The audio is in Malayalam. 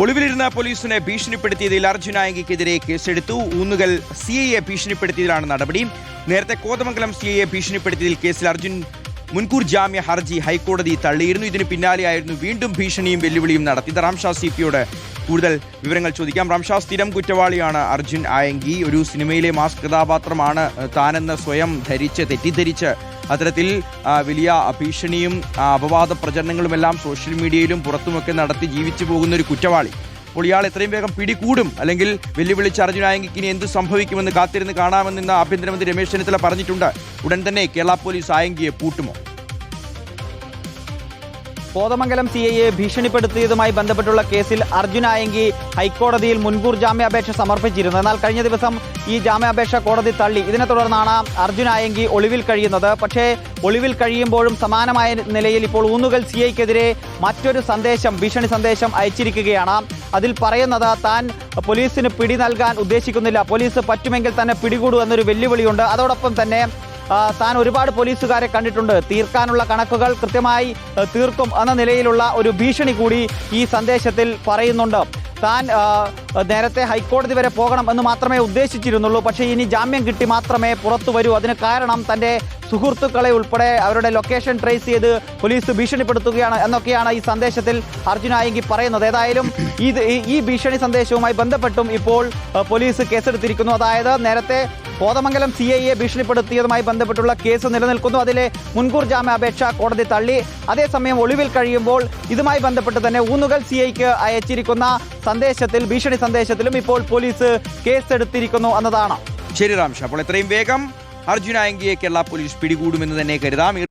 ഒളിവിലിരുന്ന പോലീസിനെ ഭീഷണിപ്പെടുത്തിയതിൽ അർജുൻ ആയങ്കിക്കെതിരെ കേസെടുത്തു. ഊന്നുകൽ CIയെ ഭീഷണിപ്പെടുത്തിയതിലാണ് നടപടി. നേരത്തെ കോതമംഗലം CIയെ ഭീഷണിപ്പെടുത്തിയതിൽ കേസിൽ അർജുൻ മുൻകൂർ ജാമ്യ ഹർജി ഹൈക്കോടതി തള്ളിയിരുന്നു. ഇതിന് പിന്നാലെയായിരുന്നു വീണ്ടും ഭീഷണിയും വെല്ലുവിളിയും നടത്തിയത്. റാംഷാ CPയോട് കൂടുതൽ വിവരങ്ങൾ ചോദിക്കാം. റാംഷാ, സ്ഥിരം കുറ്റവാളിയാണ് അർജുൻ ആയങ്കി. ഒരു സിനിമയിലെ മാസ് കഥാപാത്രമാണ് താനെന്ന് സ്വയം തെറ്റിദ്ധരിച്ച് അത്തരത്തിൽ വലിയ ഭീഷണിയും അപവാദ പ്രചരണങ്ങളുമെല്ലാം സോഷ്യൽ മീഡിയയിലും പുറത്തുമൊക്കെ നടത്തി ജീവിച്ചു പോകുന്ന ഒരു കുറ്റവാളി. അപ്പോൾ ഇയാൾ എത്രയും വേഗം പിടികൂടും, അല്ലെങ്കിൽ വെല്ലുവിളിച്ച് അർജുൻ ആയങ്കിക്ക് ഇനി എന്ത് സംഭവിക്കുമെന്ന് കാത്തിരുന്ന് കാണാമെന്ന് ആഭ്യന്തരമന്ത്രി രമേശ് ചെന്നിത്തല പറഞ്ഞിട്ടുണ്ട്. ഉടൻ തന്നെ കേരള പോലീസ് ആയങ്കിയെ പൂട്ടുമോ? കോതമംഗലം CIയെ ഭീഷണിപ്പെടുത്തിയതുമായി ബന്ധപ്പെട്ടുള്ള കേസിൽ അർജുൻ ആയങ്കി ഹൈക്കോടതിയിൽ മുൻകൂർ ജാമ്യാപേക്ഷ സമർപ്പിച്ചിരുന്നു. എന്നാൽ കഴിഞ്ഞ ദിവസം ഈ ജാമ്യാപേക്ഷ കോടതി തള്ളി. ഇതിനെ തുടർന്നാണ് അർജുൻ ആയങ്കി ഒളിവിൽ കഴിയുന്നത്. പക്ഷേ ഒളിവിൽ കഴിയുമ്പോഴും സമാനമായ നിലയിൽ ഇപ്പോൾ ഊന്നുകൽ CIക്കെതിരെ മറ്റൊരു ഭീഷണി സന്ദേശം അയച്ചിരിക്കുകയാണ്. അതിൽ പറയുന്നത് താൻ പോലീസിന് പിടി നൽകാൻ ഉദ്ദേശിക്കുന്നില്ല, പോലീസ് പറ്റുമെങ്കിൽ തന്നെ പിടികൂടൂ എന്നൊരു വെല്ലുവിളിയുണ്ട്. അതോടൊപ്പം തന്നെ താൻ ഒരുപാട് പോലീസുകാരെ കണ്ടിട്ടുണ്ട്, തീർക്കാനുള്ള കണക്കുകൾ കൃത്യമായി തീർക്കും എന്ന നിലയിലുള്ള ഒരു ഭീഷണി കൂടി ഈ സന്ദേശത്തിൽ പറയുന്നുണ്ട്. താൻ നേരത്തെ ഹൈക്കോടതി വരെ പോകണം എന്ന് മാത്രമേ ഉദ്ദേശിച്ചിരുന്നുള്ളൂ. പക്ഷേ ഇനി ജാമ്യം കിട്ടി മാത്രമേ പുറത്തു വരൂ. അതിന് കാരണം തൻ്റെ സുഹൃത്തുക്കളെ ഉൾപ്പെടെ അവരുടെ ലൊക്കേഷൻ ട്രേസ് ചെയ്ത് പോലീസ് ഭീഷണിപ്പെടുത്തുകയാണ് എന്നൊക്കെയാണ് ഈ സന്ദേശത്തിൽ അർജുൻ ആയങ്കി പറയുന്നത്. ഏതായാലും ഈ ഭീഷണി സന്ദേശവുമായി ബന്ധപ്പെട്ടും ഇപ്പോൾ പോലീസ് കേസെടുത്തിരിക്കുന്നു. അതായത് നേരത്തെ കോതമംഗലം CIയെ ഭീഷണിപ്പെടുത്തിയതുമായി ബന്ധപ്പെട്ടുള്ള കേസ് നിലനിൽക്കുന്നു. അതിലെ മുൻകൂർ ജാമ്യാപേക്ഷ കോടതി തള്ളി. അതേസമയം ഒളിവിൽ കഴിയുമ്പോൾ ഇതുമായി ബന്ധപ്പെട്ട് തന്നെ ഊന്നുകൽ CIക്ക് അയച്ചിരിക്കുന്ന ഭീഷണി സന്ദേശത്തിലും ഇപ്പോൾ പോലീസ് കേസെടുത്തിരിക്കുന്നു എന്നതാണ്. ശരി റാംഷ, അപ്പോൾ എത്രയും വേഗം അർജുൻ ആയങ്കിയെ കേരള പോലീസ് പിടികൂടുമെന്ന് തന്നെ കരുതാം.